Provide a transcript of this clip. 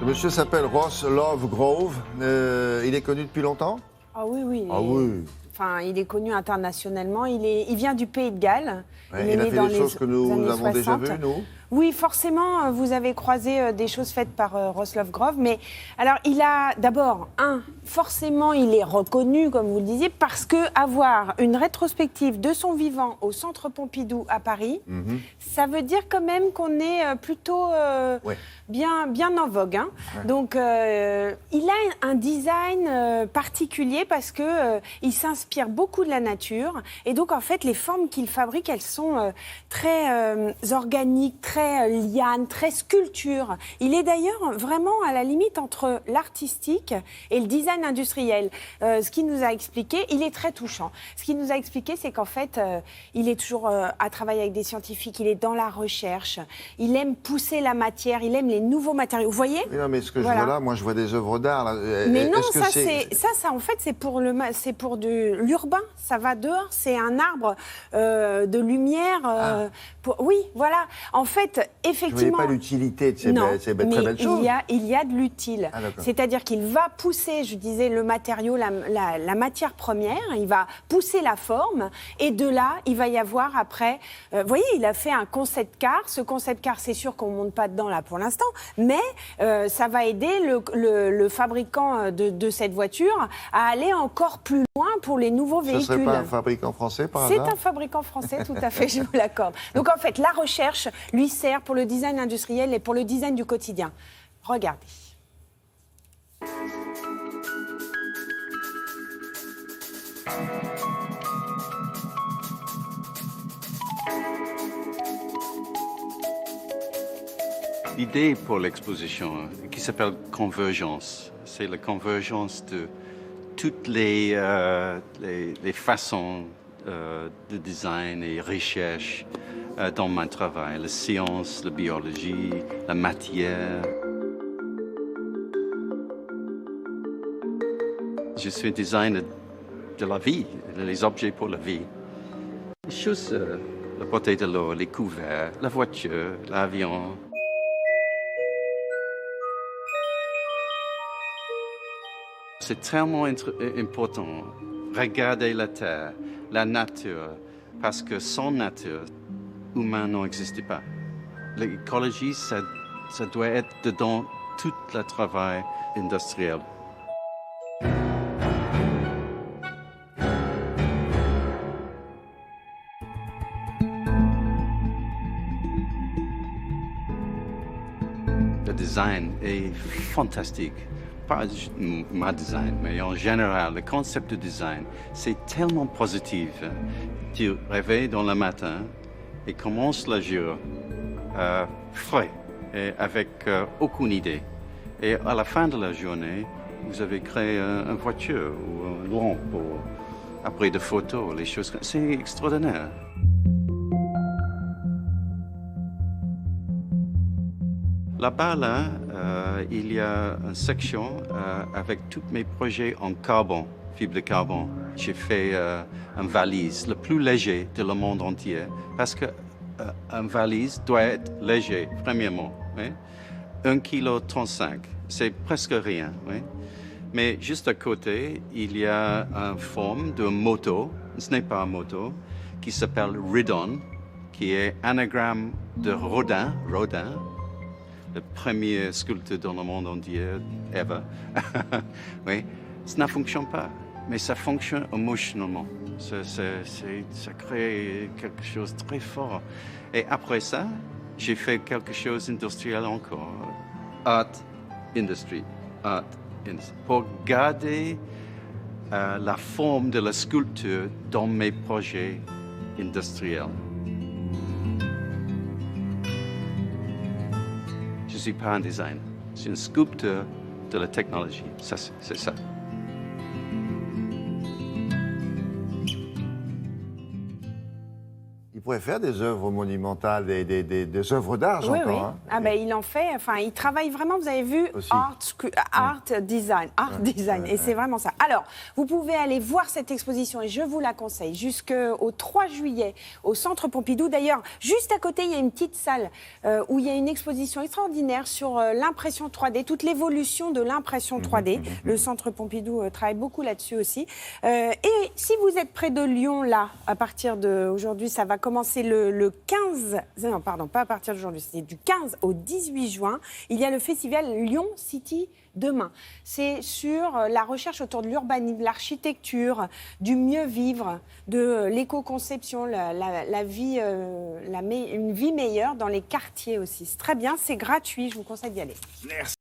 monsieur s'appelle Ross Lovegrove. Il est connu depuis longtemps? Ah oui, oui. Ah oui. Enfin, il est connu internationalement. Il vient du Pays de Galles. Ouais, il a fait des choses que nous avons déjà vues, nous. Oui, forcément, vous avez croisé des choses faites par Ross Lovegrove. Mais alors, il a d'abord, forcément, il est reconnu, comme vous le disiez, parce que avoir une rétrospective de son vivant au Centre Pompidou à Paris, ça veut dire quand même qu'on est plutôt bien en vogue. Hein. Ouais. Donc, il a un design particulier parce que il s'inspire beaucoup de la nature. Et donc, en fait, les formes qu'il fabrique, elles sont très organiques, très liane, très sculpture. Il est d'ailleurs vraiment à la limite entre l'artistique et le design industriel. Ce qu'il nous a expliqué, il est très touchant. Ce qu'il nous a expliqué, c'est qu'en fait, il est toujours à travailler avec des scientifiques, il est dans la recherche, il aime pousser la matière, il aime les nouveaux matériaux. Vous voyez ? Oui, non, mais ce que je vois là, moi je vois des œuvres d'art. Là. Mais non, ça, en fait, c'est pour de l'urbain. Ça va dehors, c'est un arbre de lumière. Oui, voilà. En fait, effectivement... Je ne voyais pas l'utilité de ces très belles choses. Il y a de l'utile. C'est-à-dire qu'il va pousser, je disais, le matériau, la matière première, il va pousser la forme, et de là, il va y avoir après... vous voyez, il a fait un concept car. Ce concept car, c'est sûr qu'on ne monte pas dedans là pour l'instant, mais ça va aider le fabricant de cette voiture à aller encore plus loin pour les nouveaux véhicules. Ce ne serait pas un fabricant français, par hasard ? C'est un fabricant français, tout à fait, je vous l'accorde. Donc en fait, la recherche lui sert pour le design industriel et pour le design du quotidien. Regardez. L'idée pour l'exposition, qui s'appelle Convergence, c'est la convergence de toutes les façons de design et recherche dans mon travail, la science, la biologie, la matière. Je suis designer de la vie, les objets pour la vie. Les choses, la bouteille de l'eau, les couverts, la voiture, l'avion. C'est tellement important. Regarder la Terre, la nature, parce que sans nature, humain n'existe pas. L'écologie, ça doit être dedans tout le travail industriel. Le design est fantastique. Pas ma design, mais en général, le concept de design, c'est tellement positif. Tu réveilles dans le matin et commences le jour frais et avec aucune idée. Et à la fin de la journée, vous avez créé une voiture ou une lampe ou après des photos, les choses. C'est extraordinaire. Là-bas, il y a une section avec tous mes projets en carbone, fibre de carbone. J'ai fait une valise, le plus léger de le monde entier, parce qu'une valise doit être léger, premièrement. Oui? 1,35 kg, c'est presque rien. Oui? Mais juste à côté, il y a une forme de moto, ce n'est pas une moto, qui s'appelle Ridon, qui est anagramme de Rodin, le premier sculpteur dans le monde entier, ever. Oui, ça ne fonctionne pas, mais ça fonctionne émotionnellement. Ça crée quelque chose de très fort. Et après ça, j'ai fait quelque chose d'industriel encore. Art industry. Pour garder la forme de la sculpture dans mes projets industriels. Je ne suis pas un designer, je suis un sculpteur de la technologie. Ça, c'est ça. Il pourrait faire des œuvres monumentales, des œuvres d'art, Oui, j'entends. oui. Hein. Ah ben, il en fait, enfin, il travaille vraiment, vous avez vu, Aussi. art design. Et c'est vraiment ça. Alors, vous pouvez aller voir cette exposition, et je vous la conseille, jusqu'au 3 juillet, au Centre Pompidou. D'ailleurs, juste à côté, il y a une petite salle où il y a une exposition extraordinaire sur l'impression 3D, toute l'évolution de l'impression 3D. Le Centre Pompidou travaille beaucoup là-dessus aussi. Et si vous êtes près de Lyon, là, à partir d'aujourd'hui, ça va commencer le 15... Non, pardon, pas à partir d'aujourd'hui, c'est du 15 au 18 juin. Il y a le festival Lyon City demain. C'est sur la recherche autour de l'urbanisme, l'architecture, du mieux vivre, de l'éco-conception, la vie, une vie meilleure dans les quartiers aussi. C'est très bien, c'est gratuit, je vous conseille d'y aller. Merci.